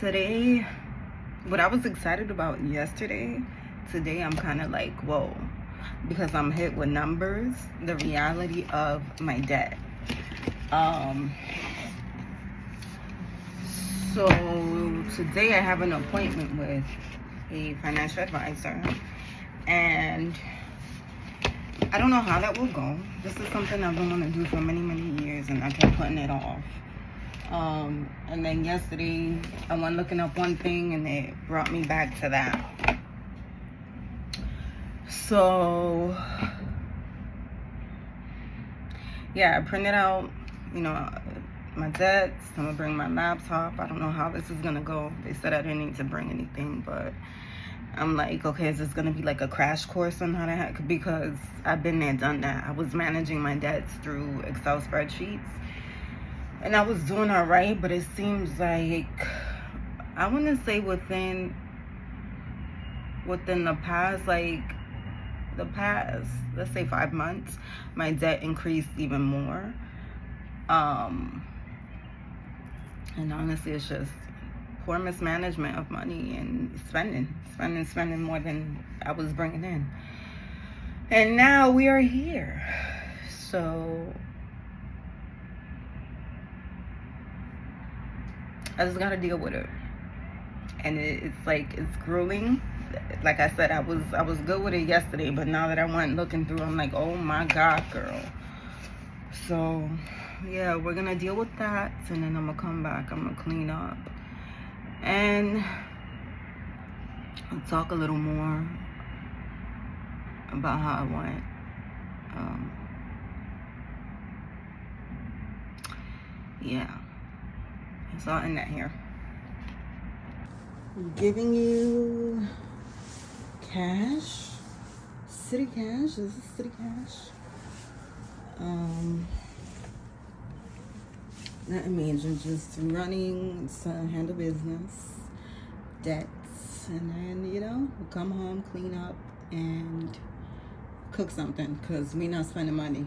Today, what I was excited about yesterday, today I'm kind of like, whoa, because I'm hit with numbers, the reality of my debt. Um, so today I have an appointment with a financial advisor, and I don't know how that will go. This is something I've been wanting to do for many years, and I kept putting it off. And then yesterday I went looking up one thing and it brought me back to that. So yeah, I printed out, my debts. I'm gonna bring my laptop. I don't know how this is gonna go. They said I didn't need to bring anything, but I'm like, okay, is this gonna be like a crash course on how to hack? Because I've been there, done that. I was managing my debts through Excel spreadsheets, and I was doing all right, but it seems like, I want to say within the past, let's say 5 months, my debt increased even more. And honestly, it's just poor mismanagement of money and spending more than I was bringing in. And now we are here. So I just gotta deal with it, and it's grueling. Like I said, I was good with it yesterday, but now that I went looking through, I'm like, oh my God, girl. So yeah, we're gonna deal with that, and then I'm gonna come back. I'm gonna clean up, and I'll talk a little more about how I went. Yeah, it's all in that here. I'm giving you cash, city cash. This is city cash. Nothing major, just running to handle business, debts, and then we'll come home, clean up, and cook something, because we not spending money.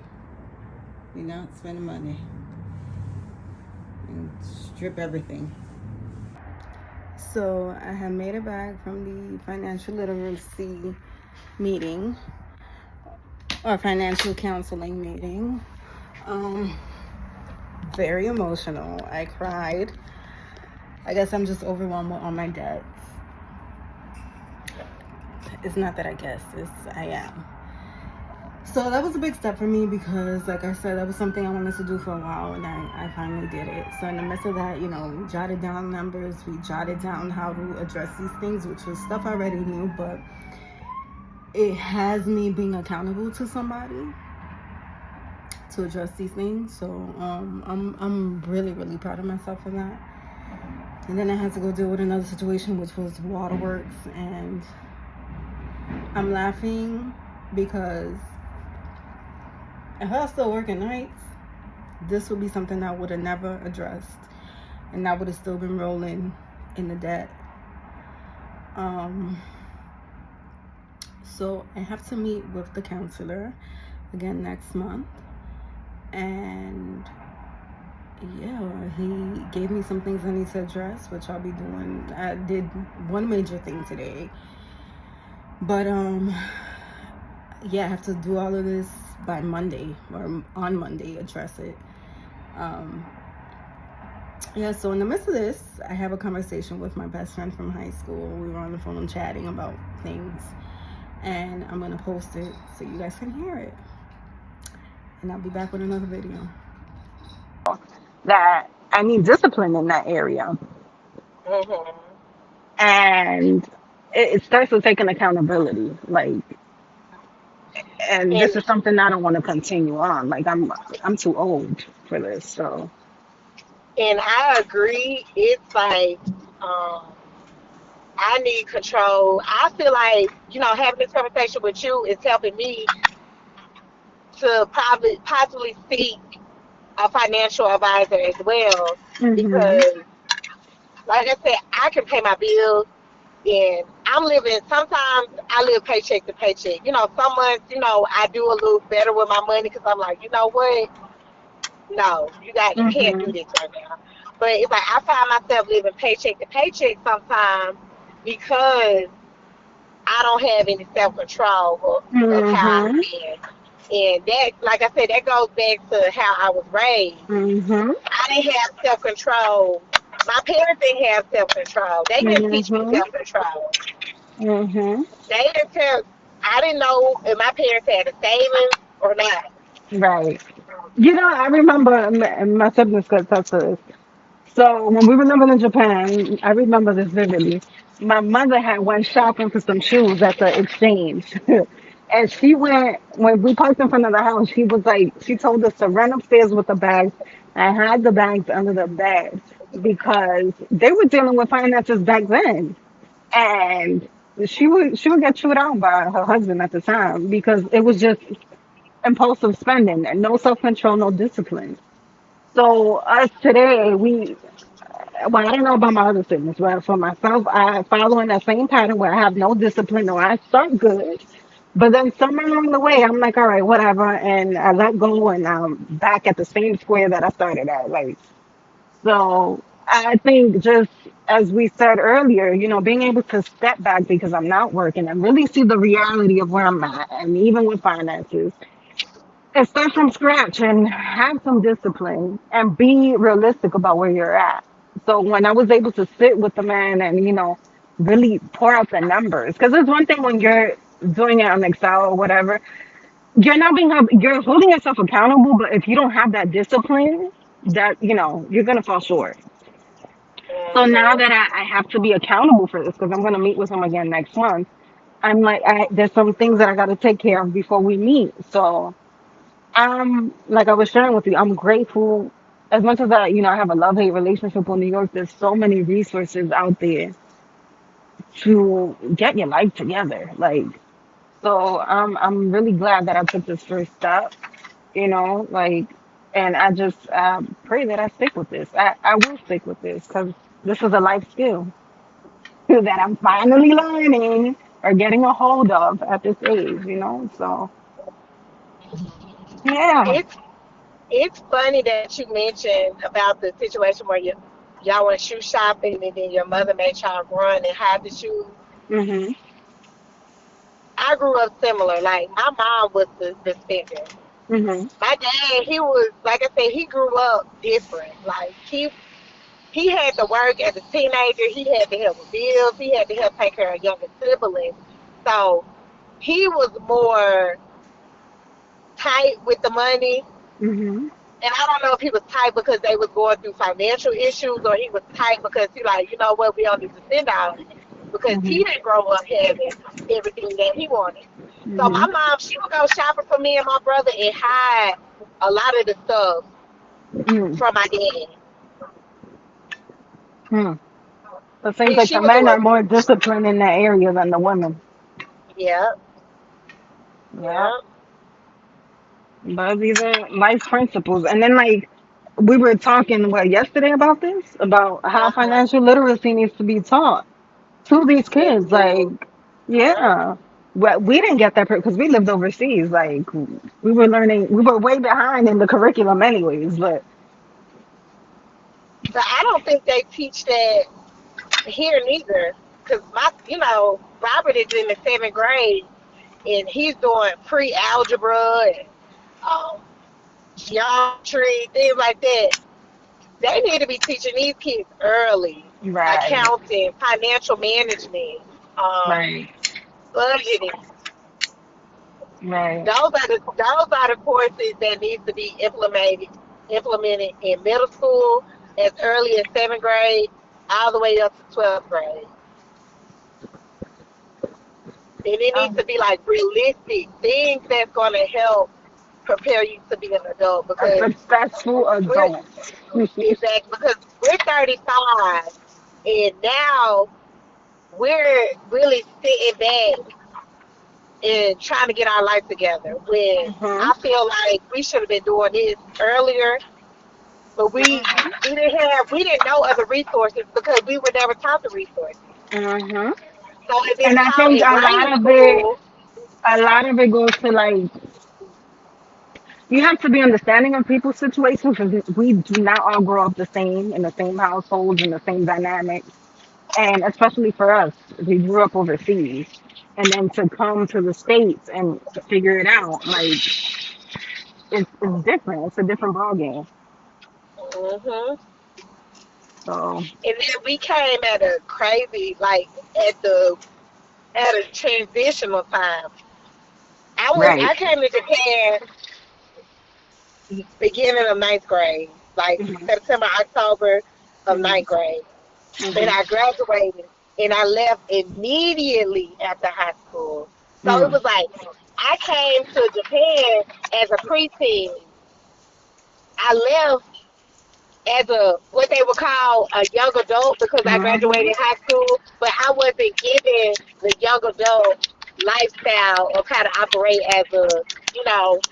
And strip everything. So I have made it back from the financial literacy meeting, or financial counseling meeting. Very emotional. I cried. I guess I'm just overwhelmed with all my debts. It's not that I guess, I am. So that was a big step for me, because like I said, that was something I wanted to do for a while, and I finally did it. So in the midst of that, we jotted down numbers, we jotted down how to address these things, which was stuff I already knew, but it has me being accountable to somebody to address these things. So I'm really proud of myself for that. And then I had to go deal with another situation, which was waterworks, and I'm laughing because if I was still working nights, this would be something I would have never addressed, and I would have still been rolling in the debt. So I have to meet with the counselor again next month, and yeah, he gave me some things I need to address, which I'll be doing. I did one major thing today, but yeah, I have to do all of this by Monday, or on Monday, address it. Yeah, so in the midst of this, I have a conversation with my best friend from high school. We were on the phone chatting about things, and I'm gonna post it so you guys can hear it, and I'll be back with another video. That I need discipline in that area, Mm-hmm. and it starts with taking accountability. And this And is something I don't want to continue on. Like, I'm too old for this. So and I agree. It's like um, I need control. I feel like having this conversation with you is helping me to probably possibly seek a financial advisor as well, hmm because, like I said, I can pay my bills. And I'm living, sometimes I live paycheck to paycheck. Some months, I do a little better with my money because I'm like, you know what? No, you can't hmm do this right now. But it's like I find myself living paycheck to paycheck sometimes because I don't have any self control of how I Mhm. spend. And that, like I said, that goes back to how I was raised. Mhm. I didn't have self control. My parents didn't have self control. They didn't teach me Mhm. self control. Mhm. They didn't tell. I didn't know if my parents had a savings or not. Right. You know, I remember my siblings could attest to this. So when we were living in Japan, I remember this vividly. My mother had went shopping for some shoes at the exchange. And she went, when we parked in front of the house, she was like, she told us to run upstairs with the bags and hide the bags under the bed because they were dealing with finances back then. And she would get chewed out by her husband at the time because it was just impulsive spending and no self control, no discipline. So us today, well, I don't know about my other siblings, but for myself, I follow in that same pattern where I have no discipline or I start good, but then somewhere along the way, I'm like, all right, whatever, and I let go and I'm back at the same square that I started at. Like, so I think just as we said earlier, being able to step back because I'm not working and really see the reality of where I'm at, and even with finances, and start from scratch and have some discipline and be realistic about where you're at. So when I was able to sit with the man and, really pour out the numbers, because it's one thing when you're doing it on Excel or whatever, you're holding yourself accountable, but if you don't have that discipline, that, you're going to fall short. So now Hmm. that I have to be accountable for this, because I'm going to meet with him again next month, I'm like, there's some things that I got to take care of before we meet. So, like I was sharing with you, I'm grateful. As much as I have a love-hate relationship with New York, there's so many resources out there to get your life together. Like, so I'm really glad that I took this first step, like, and I just pray that I stick with this. I will stick with this because this is a life skill that I'm finally learning or getting a hold. At this age. So yeah. It's it's funny that you mentioned about the situation where y'all went shoe shopping and then your mother made y'all run and hide the shoes. Mhm. I grew up similar. Like my mom was the spender. Mhm. My dad, he was like I said, he grew up different. Like he had to work as a teenager. He had to help with bills. He had to help take care of younger siblings. So he was more tight with the money. Mhm. And I don't know if he was tight because they was going through financial issues or he was tight because he like, you know what, we don't need to spend all this. Because he Mhm. didn't grow up having everything that he wanted. So my Mhm. mom, she would go shopping for me and my brother and hide a lot of the stuff Mhm. from my dad. Hmm. So it seems And like she the would do men are it. more disciplined in that area than the women. Yeah, Yeah. yeah. But these are life principles. And then, like, we were talking, yesterday about this? About how Uh-huh. financial literacy needs to be taught to these It kids. Like, do. Yeah. yeah. Well, we didn't get that because we lived overseas. Like, we were way behind in the curriculum, anyways. But, But I don't think they teach that here neither. Cause Robert is in the seventh grade and he's doing pre-algebra and um, geometry, things like that. They need to be teaching these kids early, right, accounting, financial management, um, right, budgeting. right. Those are the courses that needs to be implemented in middle school as early as seventh grade, all the way up to 12th grade. And it needs Um, to be like realistic things that's going to help prepare you to be an adult a because successful we're adult. exactly because we're 35 and now we're really sitting back and trying to get our life together when Mhm. I feel like we should have been doing this earlier, but we didn't know other resources because we were never taught the resources. Mhm. So if And it's I taught think in a grade lot of it, school, a lot of it goes to, like, you have to be understanding of people's situations because we do not all grow up the same in the same households and the same dynamics. And especially for us, we grew up overseas. And then to come to the States and figure it out, like it's different. It's a different ballgame. Hmm. So And then we came at a crazy, like at the at a transitional time. right. I came to Japan beginning of ninth grade, like Hmm. September, October of Hmm. ninth grade. Then Hmm. I graduated and I left immediately after high school. So it Mm. was like I came to Japan as a preteen. I left as a what they would call a young adult because I Hmm. graduated high school, but I wasn't given the young adult lifestyle or how to operate as a you know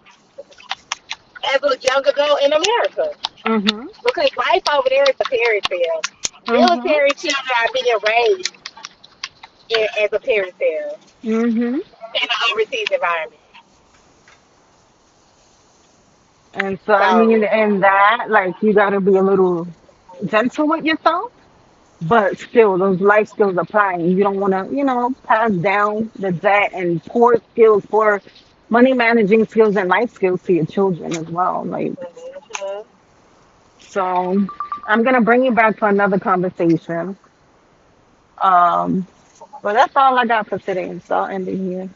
as a young adult in America Hmm. because life over there is a fairy tale. Hmm. Military children are being raised as a fairy tale Hmm. in an overseas environment. And so, I mean, So, in that, like, you got to be a little gentle with yourself, but still, those life skills apply. And you don't want to, pass down the debt and poor skills, poor money managing skills and life skills to your children as well. Like, mhm. so I'm going to bring you back to another conversation. Um, but that's all I got for today. So I'll end it here.